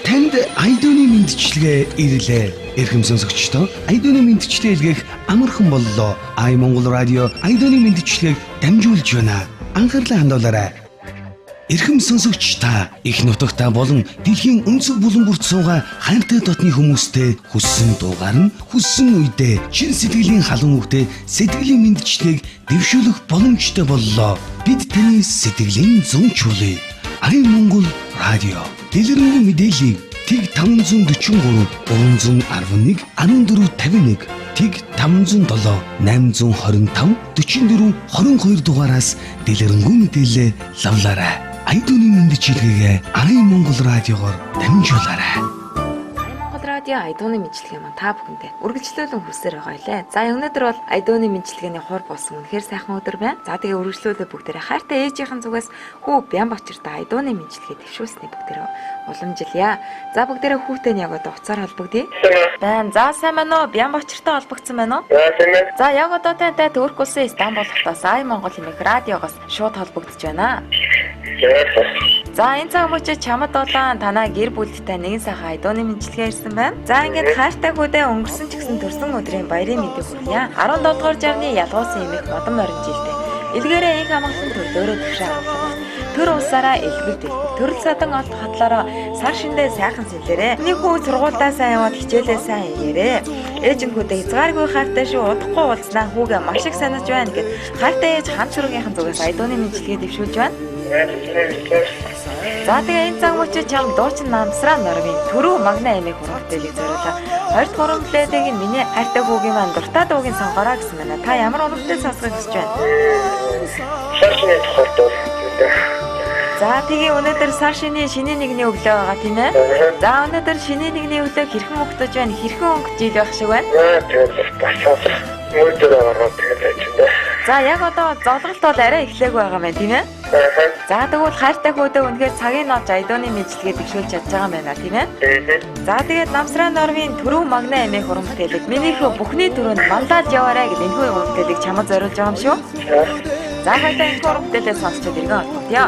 Танд айдууны мэндчилгээ ирлээ. Эрхэм сонсогчдоо айдууны мэндчилгээ илгээх амархан боллоо. Монгол радио айдууны мэндчилгээг дамжуулж байна. Анхаарлаа хандуулаарай. Эрхэм сонсогч та их нутагтаа болон дэлхийн өнцөг булан бүрт суугаа хайртай дотны хүмүүстэй хүссэн дуугаар нь хүссэн үедээ чин сэтгэлийн халуун үгтэй сэтгэлийн мэндчилгээг дэвшүүлэх боломжтой боллоо. Бид таны сэтгэлийн зөнчүүлээ. Монгол радио дэлгэрэнгүй мэдээллийг Тэг 543 311 1451 Тэг 507 825 44 22 дугаараас дэлгэрэнгүй мэдээлэл лавлаарай. Айдууны мэндчилгээгээ Монгол радиогоор дамжуулаарай. Радио айдууны мэндчилгээ маань та бүхэндээ үргэлжлүүлэн хүрсээр байгаа илээ. За өнөөдөр бол айдууны мэндчилгээний хор болсон үнэхээр сайхан өдөр байна. За тэгээ үргэлжлүүлээ бүгдээрээ хайртай ээжийнхэн зүгээс хүү Бямбачиртай айдууны мэндчилгээ төвшүүлснээ бүгдээрээ уламжилъя. За бүгдээрээ хүүтэй нь яг одоо уцаар холбогдъё. Байна. За сайн байна уу? Бямбачиртай холбогдсон байна уу? За яг одоо тантай Турк улсын Стамбул хотоос Монгол хэмээх радиогоос шууд холбогдож байна. За энэ цаг мөчид чамд улаан танаа гэр бүлтэй нэгэн сайхан айдууны мэндчилгээ ирсэн байна. За ингээд хайртай хүүдээ өнгөрсөн ч гэсэн төрсөн өдрийн баярын мэндийг хүргье. 17 дугаар жарны ялгуусан эмээх модон морин жилдээ илгээрээ их амгалан төрлөөрөө төвшөө авах. Төр улсаараа элбэг төрөл садан олд хатлаараа сар шиндээ сайхан сэлээрээ. Нэг хүү сургуультаа сайн яваад хичээлээ сайн хийгээрээ. Ээж нь хүүдээ хязгааргүй хайртай шүү удахгүй уулзнаа хүүгээ маш их санаж байна гэд хайртай ээж хан шүргийнхэн зүгээс айдууны мэндчилгээ дэвшүүлж байна. За тэгээ энэ цаг мөчид чам дуучин намсраа норвын төрөө магна эмээх хүрээлийг зориулаа. 20 дугаар хүлээдэг нь миний хайртай хүүгийн маань дуртай дуугийн сонгороо гэсэн байна. Та ямар урагтай сонсох гэж байна? Саршины тухайд. За тэгээ өнөөдөр сар шинийн нэгний өглөө байгаа тийм ээ. За өнөөдөр шинийн нэгний өглөө хэрхэн өнгөтөж байна? Хэрхэн өнгөж ил байх шиг байна? За яг одоо золголт бол арай эхлэегүй байгаа мэн тийм ээ. За тэгвэл хайртай хүүдээ үнэхээр цагийн нууц айдууны мэндчилгээ дэвшүүлж чадж байгаа юм байна тийм ээ. За тэгээд намсраа норвын төрөө магна эмээх уран бүтээлэг минийх бүхний төрөнд мандаад яваарай гэдэг энэхүү уран бүтээлийг чамд зориулж байгаа юм шүү. За хоёулаа энэ уран бүтээлээ сонсчод иргэн олбогдъё.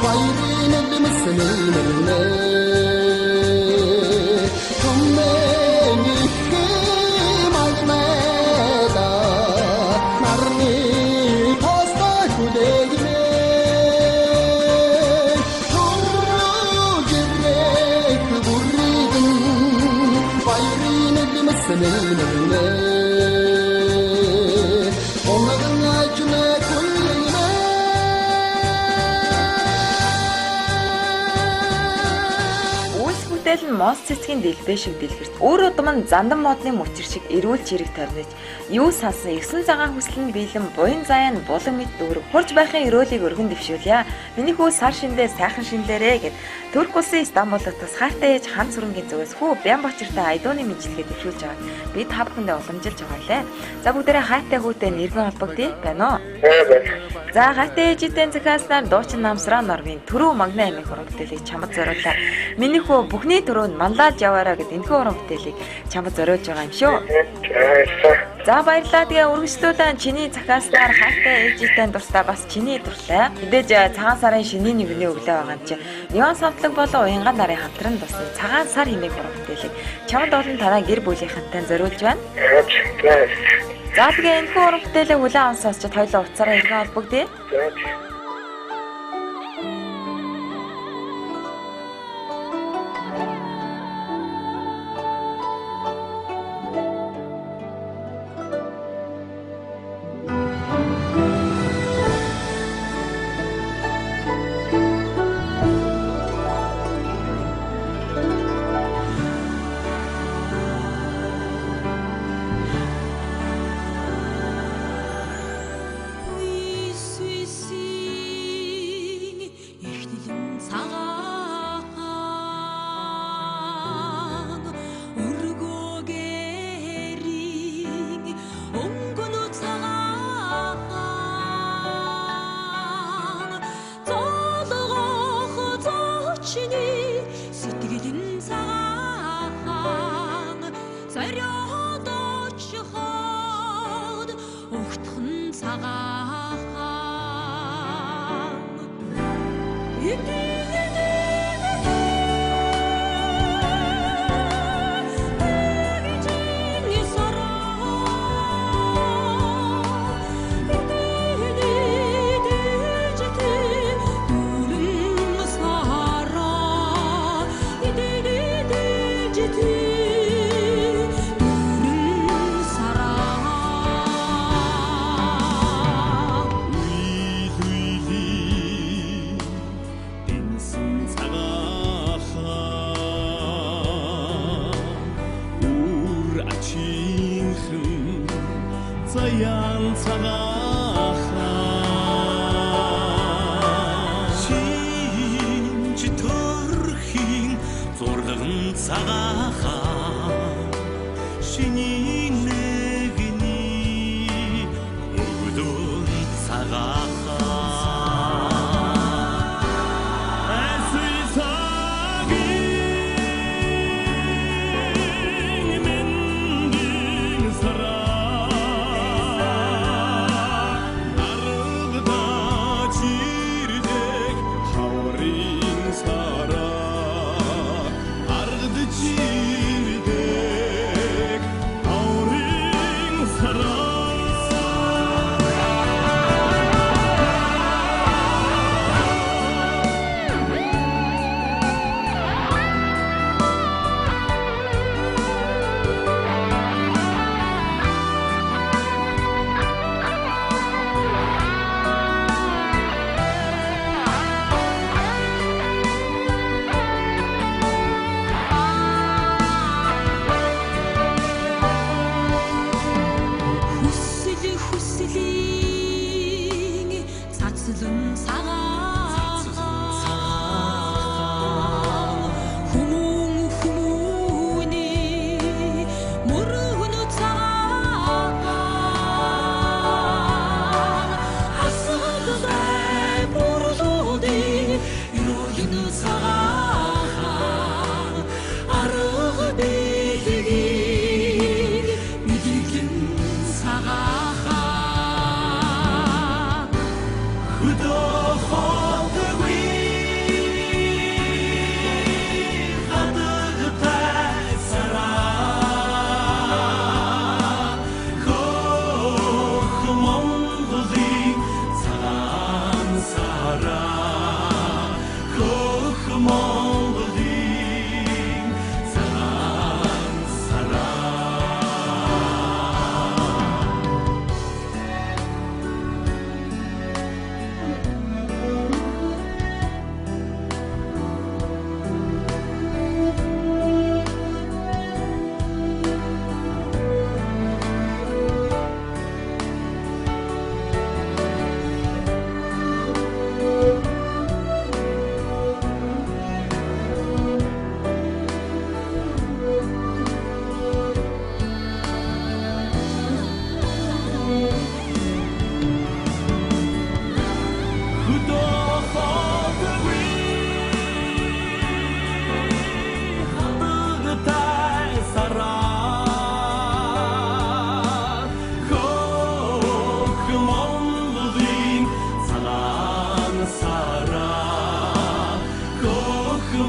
Why you Бүтээл нь мос цэцгийн дэлбэ шиг дэлгэрч өөр удам нь зандан модны мөчир шиг эрүүл чирэг тавьнаж юу сансан 9 цагаан хүсэл нь биелэн буян заяа нь булан мэд дүүрэг хурж байхын өрөөлийг өргөн дэвшүүлье. Миний хүү сар шиндээ сайхан шиндээрээ гэд Турк улсын Стамбулдаас хайртай ээж хан сүрэнгийн зүгээс хүү Бямбачиртай айдууны мэдлэгээ дэвшүүлж байгаа. Би та бүхэндээ уламжилж байгаа лээ. За бүгдээрээ хайртай хүүтэй нэргэн холбогдъё байна уу? За хайртай ээжтэй захааснаар дуучин намсраа норвын төрөө магна амийн уран бүтээлийг чамд зориуллаа. Миний хүү бүхний төрөөнд манлаж яваараа гэд энэхүү уран бүтээлийг чамд зориулж байгаа юм шүү. За баярлалаа. Тэгээ үргэлжлүүлэн чиний захааснаар хайртай ээжтэй дуртай бас чиний дурлаа. Мэдээж цагаан сарын шинийн нэгний өглөө байгаа юм чи. Неон савтлаг болон уянган нарын хамтран туссан цагаан сар хэмээх уран бүтээлийг чамд олон танаа гэр бүлийнхэнтэй зориулж байна. За тэгээ энэхүү уран бүтээлээ хүлээн авсан ч хоёулаа уцаараа иргэн холбогдъё.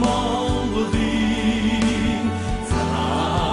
Монголын цагаан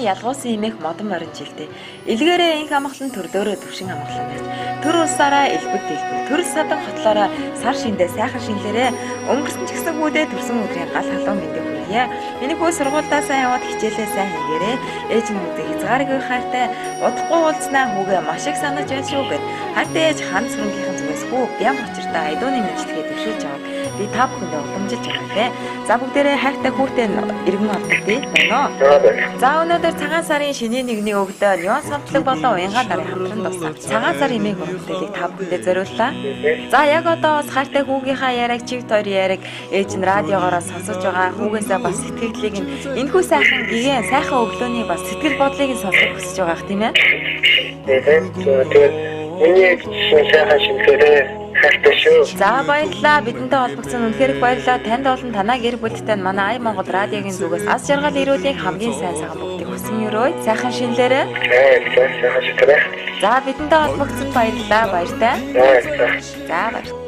ялгуусан имэх модон морин жилдээ илгээрээ инх амгалан төрлөөрөө төвшин амгалан байж төр улсаараа элбэг дэлбэг төр садан хотлоороо сар шиндээ сайхан шинлэрээ өнгөрсөн ч гэсэн хүүдээ төрсөн өдрийн гал халуун мэндийг хүргье. Миний хүү сургуульдаасаа яваад хичээлээ сайн хийгээрээ ээж нь үдээ хязгааргүй хайртай удахгүй уулзнаа хүүгээ маш их санаж байна шүү гэд хайртай ээж хан сүрнгийнхэн зүгээс хүү бям очиртай айдууны мэдлэгээ дэвшүүлж аваад би та бүхэндээ уламжилж байгаа те. За бүгдээрээ хайртай хүүтэй иргэн олдгий байна уу? За өнөөдөр цагаан сарын шинэ нэгний өглөө Леон самтлаг болон уянга нарын хамтран дуусан цагаан сар имийг өргөдөлийг та бүхэндээ зориуллаа. За яг одоо бас хайртай хүүгийнхаа яриаг чигт хоёр яриаг ээж нь радиогоороо сонсож байгаа хүүгээсээ бас сэтгэлдлийг нь энэхүү сайхан гэгэн сайхан өглөөний бас сэтгэл бодлыг нь сонсох хүсэж байгаа юм тийм ээ. Тэгээд миний сайхан шинжлэрээ хайртай шүү. За баярлалаа. Бидэнтэй холбогдсон үнэхээр их баярлалаа. Танд болон танаа гэр бүлтэй манай Ай Монгол радиогийн зүгээс ас жаргал ирүүлэх хамгийн сайн сайхан бүгдийг хүсэн өрөө. Сайхан шинэлээрээ. Сайхан шинэлээрээ. За бидэнтэй холбогдсон баярлалаа. Баяртай. За. За баярлалаа.